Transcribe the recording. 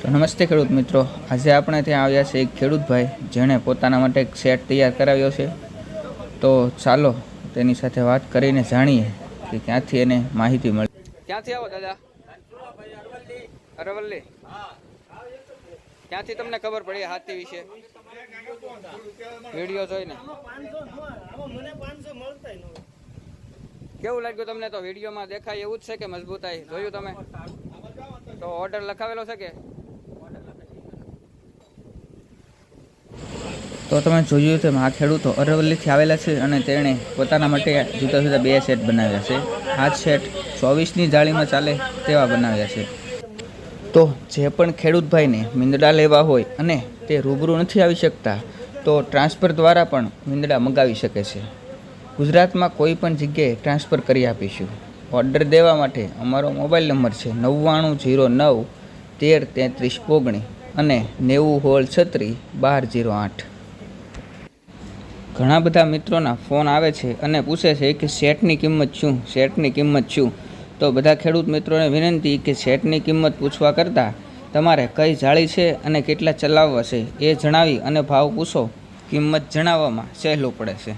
તો નમસ્તે ખેડૂત મિત્રો, આજે આપણે ત્યાં આવ્યા છે એક ખેડૂત ભાઈ જેણે પોતાના માટે એક સેટ તૈયાર કરાવ્યો છે। તો ચાલો તેની સાથે વાત કરીને જાણીએ કે ક્યાંથી એને માહિતી મળી। ક્યાંથી આવો દાદા? અરવલ્લી। ક્યાંથી તમને ખબર પડી હાથી વિશે? વિડીયો જોઈને। કેવું લાગ્યું તમને? તો વિડીયોમાં દેખાય એવું જ છે કે મજબૂતાઈ જોયું તમે? તો ઓર્ડર લખાવેલો છે કે? તો તમે જોયું તેમ આ ખેડૂતો અરવલ્લીથી આવેલા છે અને તેણે પોતાના માટે જુદા જુદા બે સેટ બનાવ્યા છે। આ સેટ 24ની જાળીમાં ચાલે તેવા બનાવ્યા છે। તો જે પણ ખેડૂત ભાઈને મીંદડા લેવા હોય અને તે રૂબરૂ નથી આવી શકતા તો ટ્રાન્સફર દ્વારા પણ મીંદડા મંગાવી શકે છે। ગુજરાતમાં કોઈ પણ જગ્યાએ ટ્રાન્સફર કરી આપીશું। ઓર્ડર દેવા માટે અમારો મોબાઈલ નંબર છે 9909 13 33 19 અને 90 ઘણા બધા મિત્રોના ફોન આવે છે અને પૂછે છે કે સેટની કિંમત શું? તો બધા ખેડૂત મિત્રોને વિનંતી કે સેટની કિંમત પૂછવા કરતાં તમારે કઈ જાળી છે અને કેટલા ચલાવવા છે એ જણાવી અને ભાવ પૂછો, કિંમત જણાવવામાં સહેલું પડે છે।